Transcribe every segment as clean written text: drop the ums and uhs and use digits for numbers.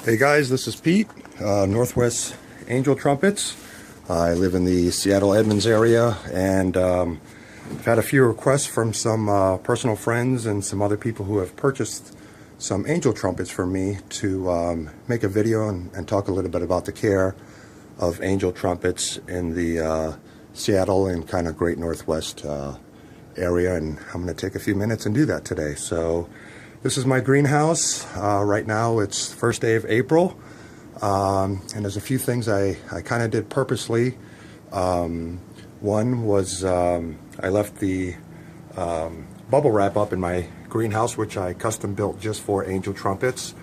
Hey guys, this is Pete, Northwest Angel Trumpets. I live in the Seattle Edmonds area, and I've had a few requests from some personal friends and some other people who have purchased some angel trumpets for me to make a video and talk a little bit about the care of angel trumpets in the Seattle and kind of Great Northwest area, and I'm going to take a few minutes and do that today. So this is my greenhouse. Right now it's the first day of April, and there's a few things I kind of did purposely. One was I left the bubble wrap up in my greenhouse, which I custom built just for angel trumpets.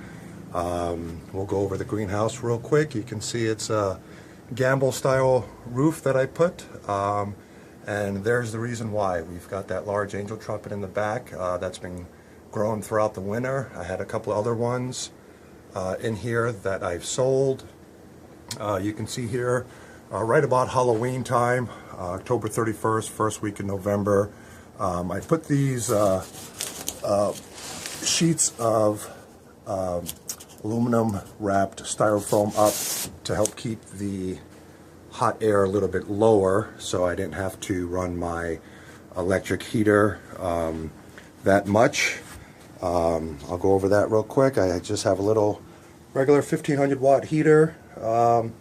We'll go over the greenhouse real quick. You can see it's a gamble style roof that I put, and there's the reason why. We've got that large angel trumpet in the back that's been grown throughout the winter. I had a couple other ones in here that I've sold. You can see here right about Halloween time, October 31st, first week in November, I put these sheets of aluminum wrapped styrofoam up to help keep the hot air a little bit lower, so I didn't have to run my electric heater that much. I'll go over that real quick. I just have a little regular 1500 watt heater, and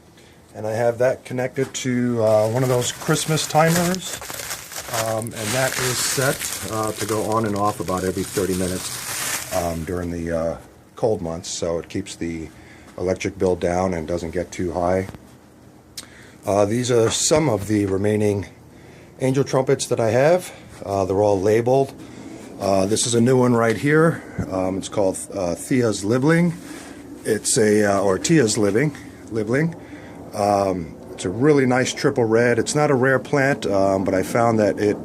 I have that connected to one of those Christmas timers, and that is set to go on and off about every 30 minutes during the cold months, so it keeps the electric bill down and doesn't get too high. These are some of the remaining angel trumpets that I have. They're all labeled. This is a new one right here. It's called Thea's Liebling. It's or Tia's Liebling. It's a really nice triple red. It's not a rare plant, but I found that it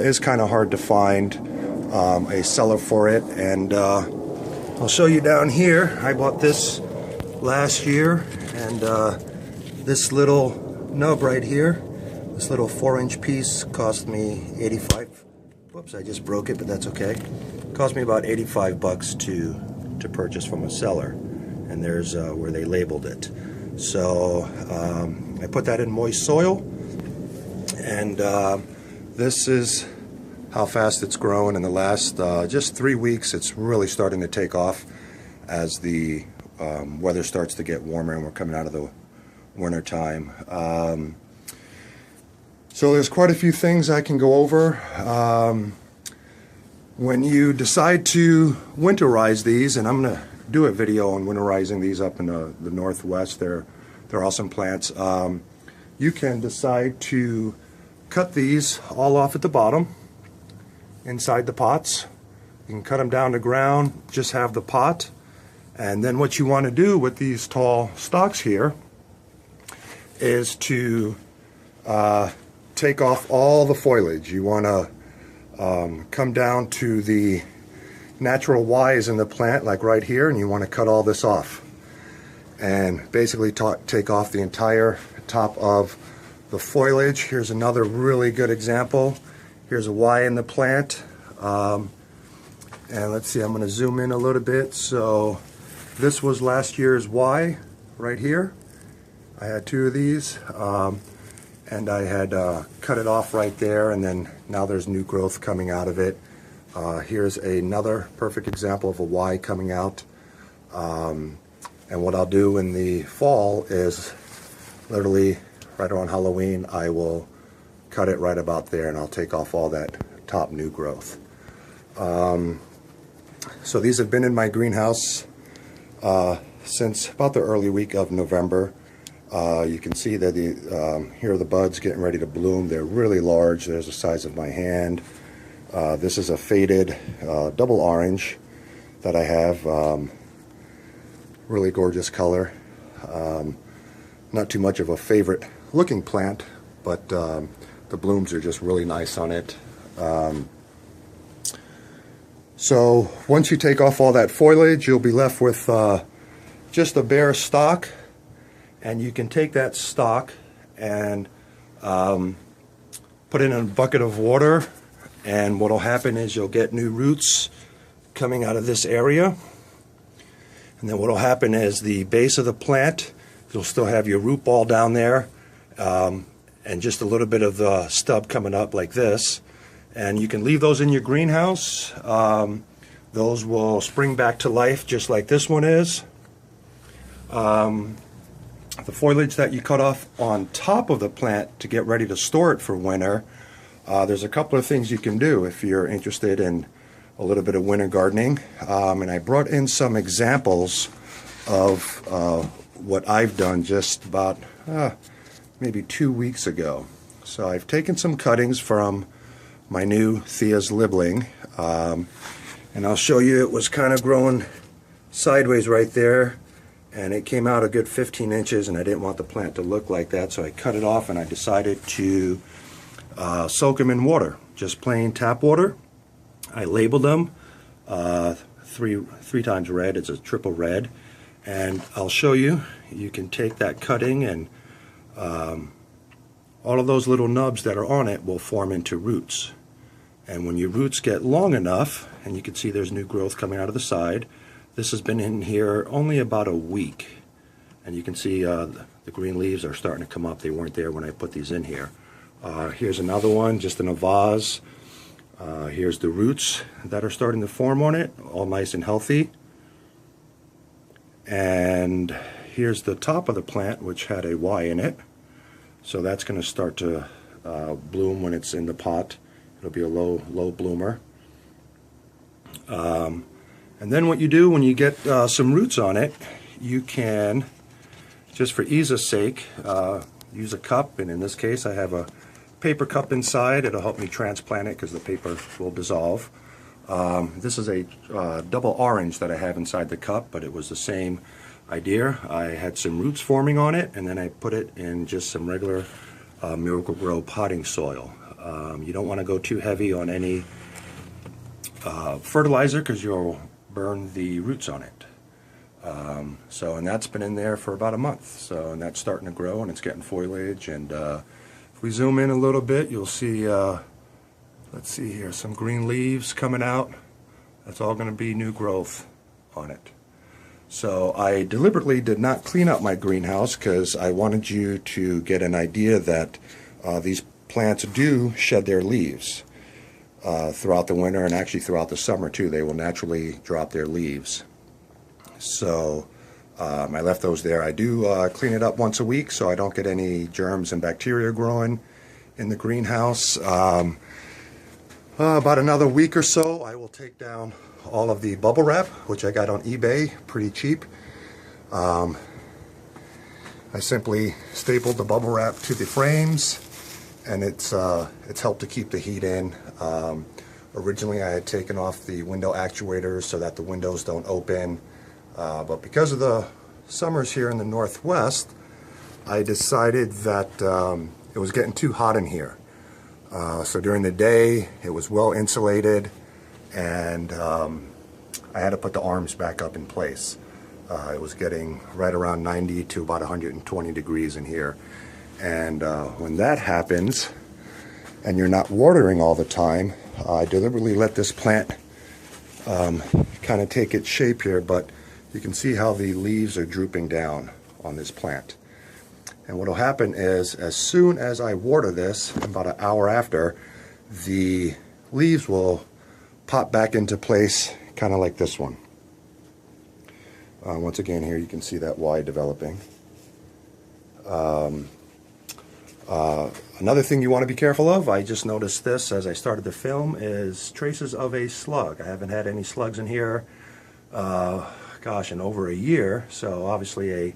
is kind of hard to find a seller for it. And I'll show you down here. I bought this last year, and this little nub right here, this little 4-inch piece, cost me 85. Whoops, I just broke it, but that's okay. It cost me about 85 bucks to purchase from a seller, and there's where they labeled it. So I put that in moist soil, and this is how fast it's grown in the last just 3 weeks. It's really starting to take off as the weather starts to get warmer and we're coming out of the winter time. So there's quite a few things I can go over. When you decide to winterize these, and I'm going to do a video on winterizing these up in the Northwest, they're awesome plants. You can decide to cut these all off at the bottom, inside the pots. You can cut them down to ground, just have the pot. And then what you want to do with these tall stalks here is to take off all the foliage. You want to come down to the natural Ys in the plant, like right here, and you want to cut all this off and basically take off the entire top of the foliage. Here's another really good example. Here's a Y in the plant, and let's see, I'm going to zoom in a little bit. So this was last year's Y right here. I had 2 of these, and I had cut it off right there, and then now there's new growth coming out of it. Here's another perfect example of a Y coming out, and what I'll do in the fall is literally right around Halloween, I will cut it right about there, and I'll take off all that top new growth. So these have been in my greenhouse since about the early week of November. You can see that here are the buds getting ready to bloom. They're really large. There's the size of my hand. This is a faded double orange that I have. Really gorgeous color. Not too much of a favorite looking plant, but the blooms are just really nice on it. So once you take off all that foliage, you'll be left with just a bare stalk. And you can take that stalk and put it in a bucket of water, and what will happen is you'll get new roots coming out of this area. And then what will happen is the base of the plant, you'll still have your root ball down there, and just a little bit of the stub coming up like this. And you can leave those in your greenhouse. Those will spring back to life just like this one is. The foliage that you cut off on top of the plant to get ready to store it for winter, there's a couple of things you can do if you're interested in a little bit of winter gardening. And I brought in some examples of what I've done just about maybe 2 weeks ago. So I've taken some cuttings from my new Thea's Liebling, and I'll show you it was kind of growing sideways right there, and it came out a good 15 inches, and I didn't want the plant to look like that, so I cut it off and I decided to soak them in water, just plain tap water. I labeled them three times red. It's a triple red, and I'll show you. You can take that cutting, and all of those little nubs that are on it will form into roots. And when your roots get long enough, and you can see there's new growth coming out of the side, this has been in here only about a week, and you can see the green leaves are starting to come up. They weren't there when I put these in here. Here's another one just in a vase. Here's the roots that are starting to form on it, all nice and healthy. And here's the top of the plant, which had a Y in it. So that's going to start to bloom when it's in the pot. It'll be a low bloomer. And then what you do when you get some roots on it, you can, just for ease's sake, use a cup. And in this case, I have a paper cup inside. It'll help me transplant it because the paper will dissolve. This is a double orange that I have inside the cup, but it was the same idea. I had some roots forming on it, and then I put it in just some regular Miracle-Gro potting soil. You don't want to go too heavy on any fertilizer because you'll burn the roots on it. And that's been in there for about a month. And that's starting to grow, and it's getting foliage. And if we zoom in a little bit, you'll see, let's see here, some green leaves coming out. That's all going to be new growth on it. So I deliberately did not clean up my greenhouse because I wanted you to get an idea that these plants do shed their leaves throughout the winter, and actually throughout the summer too. They will naturally drop their leaves. So I left those there. I do clean it up once a week so I don't get any germs and bacteria growing in the greenhouse. About another week or so, I will take down all of the bubble wrap, which I got on eBay pretty cheap. I simply stapled the bubble wrap to the frames, and it's helped to keep the heat in. Originally I had taken off the window actuators so that the windows don't open, but because of the summers here in the Northwest, I decided that it was getting too hot in here. So during the day it was well insulated, and I had to put the arms back up in place. It was getting right around 90 to about 120 degrees in here. And when that happens, and you're not watering all the time, I deliberately let this plant kind of take its shape here, but you can see how the leaves are drooping down on this plant. And what will happen is, as soon as I water this, about an hour after, the leaves will pop back into place, kind of like this one. Once again, here you can see that Y developing. Another thing you want to be careful of, I just noticed this as I started to film, is traces of a slug. I haven't had any slugs in here, gosh, in over a year. So obviously a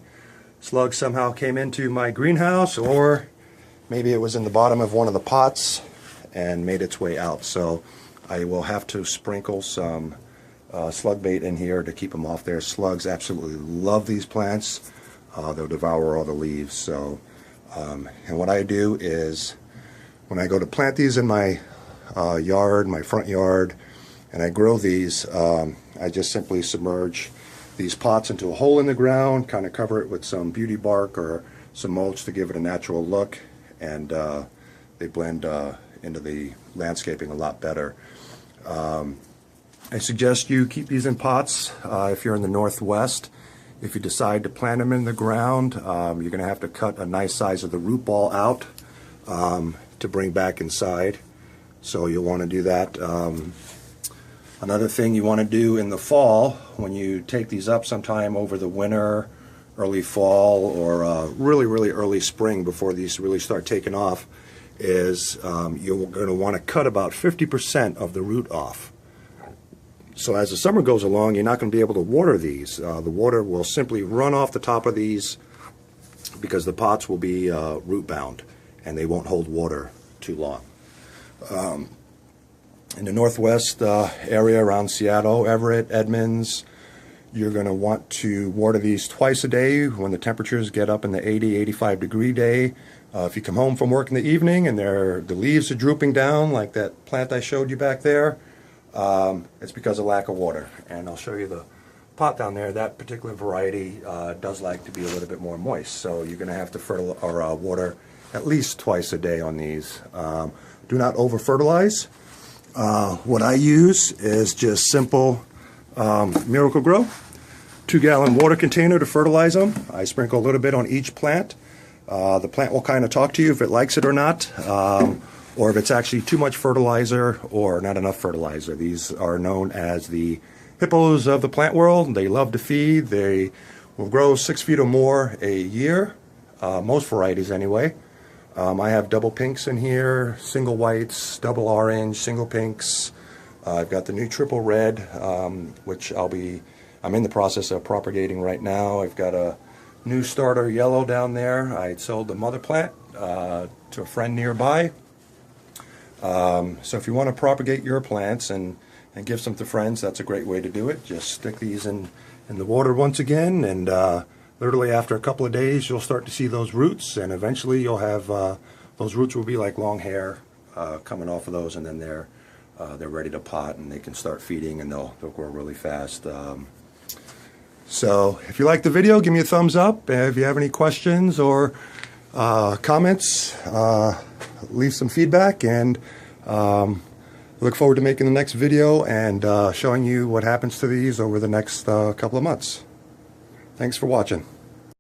slug somehow came into my greenhouse, or maybe it was in the bottom of one of the pots and made its way out. So I will have to sprinkle some slug bait in here to keep them off there. Slugs absolutely love these plants. They'll devour all the leaves. So, and what I do is, when I go to plant these in my yard, my front yard, and I grow these, I just simply submerge these pots into a hole in the ground, kind of cover it with some beauty bark or some mulch to give it a natural look, and they blend into the landscaping a lot better. I suggest you keep these in pots if you're in the Northwest. If you decide to plant them in the ground, you're going to have to cut a nice size of the root ball out to bring back inside. So you'll want to do that. Another thing you want to do in the fall, when you take these up sometime over the winter, early fall, or really early spring before these really start taking off, is you're going to want to cut about 50% of the root off. So as the summer goes along, you're not going to be able to water these. The water will simply run off the top of these because the pots will be root bound and they won't hold water too long. In the Northwest area around Seattle, Everett, Edmonds, you're going to want to water these twice a day when the temperatures get up in the 80-85 degree day. If you come home from work in the evening and the leaves are drooping down like that plant I showed you back there, it's because of lack of water. And I'll show you the pot down there. That particular variety does like to be a little bit more moist, so you're going to have to water at least twice a day on these. Do not over fertilize. What I use is just simple Miracle-Gro 2-gallon water container to fertilize them. I sprinkle a little bit on each plant. The plant will kind of talk to you if it likes it or not, or if it's actually too much fertilizer or not enough fertilizer. These are known as the hippos of the plant world. They love to feed. They will grow 6 feet or more a year, most varieties anyway. I have double pinks in here, single whites, double orange, single pinks. I've got the new triple red, which I'm in the process of propagating right now. I've got a new starter yellow down there. I sold the mother plant to a friend nearby. So if you want to propagate your plants and give some to friends, that's a great way to do it. Just stick these in the water once again, and literally after a couple of days you'll start to see those roots, and eventually you'll have those roots will be like long hair coming off of those, and then they're ready to pot and they can start feeding, and they'll grow really fast. So if you like the video, give me a thumbs up. If you have any questions or comments, leave some feedback, and look forward to making the next video and showing you what happens to these over the next couple of months. Thanks for watching.